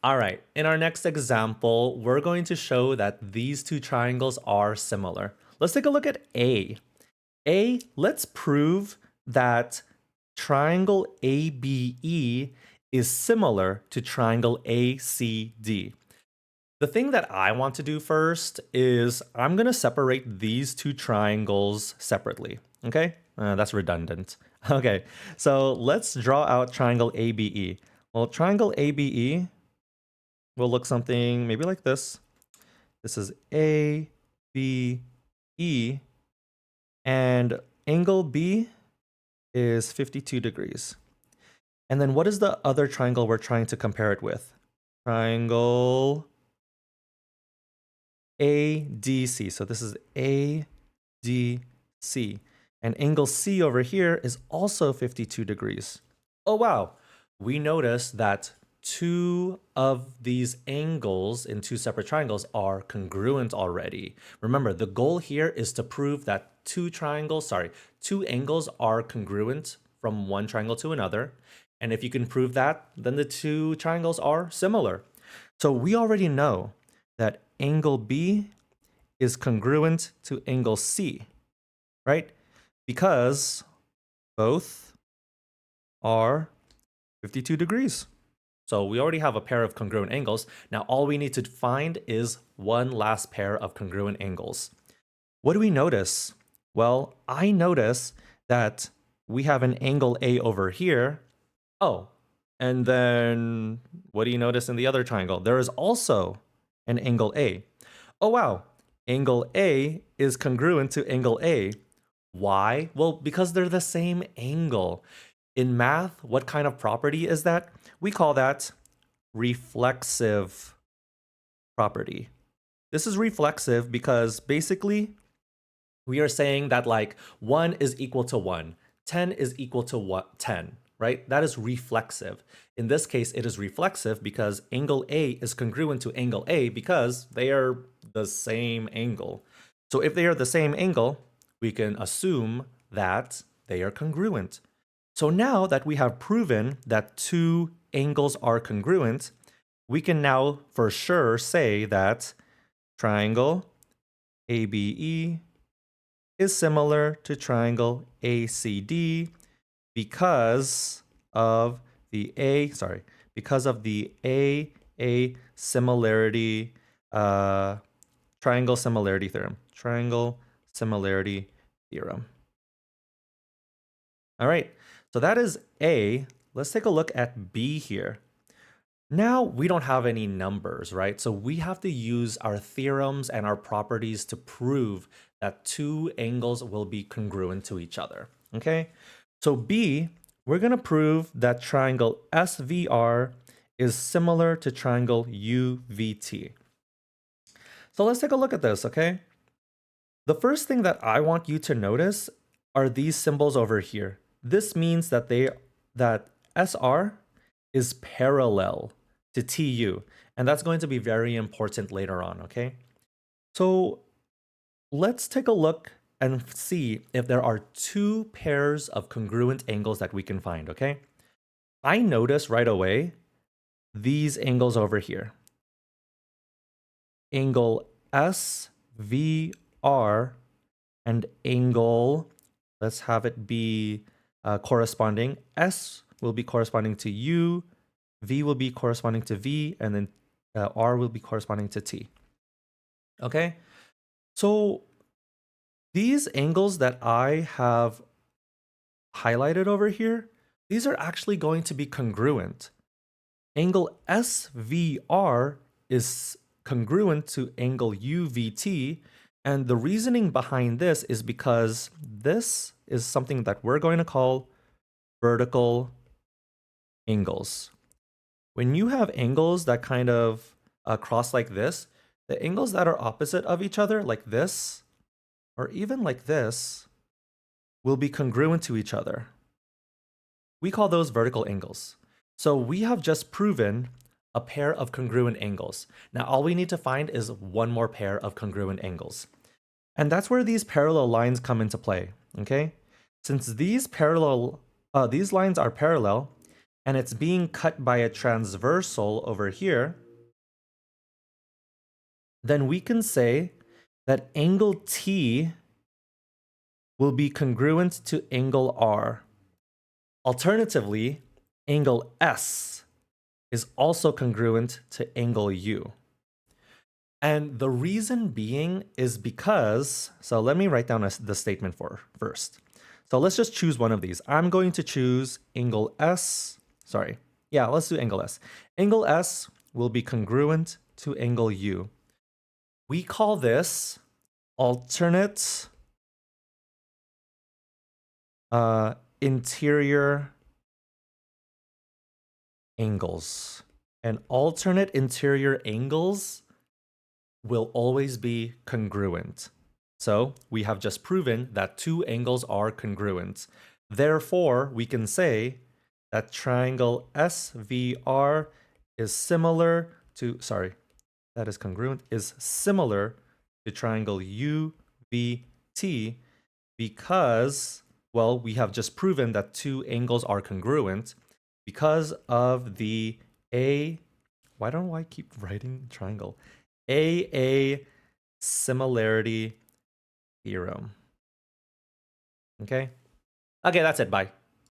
All right, in our next example, we're going to show that these two triangles are similar. Let's take a look at A. Let's prove that triangle ABE is similar to triangle ACD. The thing that I want to do first is I'm going to separate these two triangles separately, okay? That's redundant. Okay, so let's draw out triangle ABE. Well, triangle ABE will look something maybe like this. This is ABE, and angle B is 52 degrees. And then what is the other triangle we're trying to compare it with? Triangle ADC. So this is ADC. And angle C over here is also 52 degrees. Oh, wow. We notice that two of these angles in two separate triangles are congruent already. Remember, the goal here is to prove that two angles are congruent from one triangle to another. And if you can prove that, then the two triangles are similar. So we already know that angle B is congruent to angle C, right? Because both are 52 degrees. So we already have a pair of congruent angles. Now all we need to find is one last pair of congruent angles. What do we notice? Well, I notice that we have an angle A over here. Oh, and then what do you notice in the other triangle? There is also an angle A. Oh, wow. Angle A is congruent to angle A. Why? Well, because they're the same angle. In math, what kind of property is that? We call that reflexive property. This is reflexive because basically we are saying that like 1 is equal to 1, 10 is equal to 10, right? That is reflexive. In this case, it is reflexive because angle A is congruent to angle A because they are the same angle. So if they are the same angle, we can assume that they are congruent. So now that we have proven that two angles are congruent, we can now for sure say that triangle ABE is similar to triangle ACD because of the AA similarity, triangle similarity theorem. Triangle similarity theorem. All right, so that is A. Let's take a look at B here. Now we don't have any numbers, right? So we have to use our theorems and our properties to prove that two angles will be congruent to each other, okay? So B, we're gonna prove that triangle SVR is similar to triangle UVT. So let's take a look at this, okay? The first thing that I want you to notice are these symbols over here. This means that that SR is parallel to TU, and that's going to be very important later on, okay? So let's take a look and see if there are two pairs of congruent angles that we can find, okay? I notice right away these angles over here. Angle SVR and angle, let's have it be corresponding. S will be corresponding to U, V will be corresponding to V, and then R will be corresponding to T. Okay, so these angles that I have highlighted over here, these are actually going to be congruent. Angle SVR is congruent to angle UVT, and the reasoning behind this is because this is something that we're going to call vertical angles. When you have angles that kind of cross like this, the angles that are opposite of each other, like this, or even like this, will be congruent to each other. We call those vertical angles. So we have just proven a pair of congruent angles. Now all we need to find is one more pair of congruent angles. And that's where these parallel lines come into play, okay? Since these lines are parallel, and it's being cut by a transversal over here, then we can say that angle T will be congruent to angle R. Alternatively, angle S is also congruent to angle U. And the reason being is because, so let me write down the statement first. So let's just choose one of these. I'm going to choose angle S. Sorry. Yeah, let's do angle S. Angle S will be congruent to angle U. We call this alternate interior angles. And alternate interior angles will always be congruent. So we have just proven that two angles are congruent. Therefore, we can say that triangle SVR is similar to, sorry, that is congruent, is similar to triangle UVT because, well, we have just proven that two angles are congruent because of the why don't I keep writing triangle? A similarity theorem. Okay? Okay, that's it. Bye.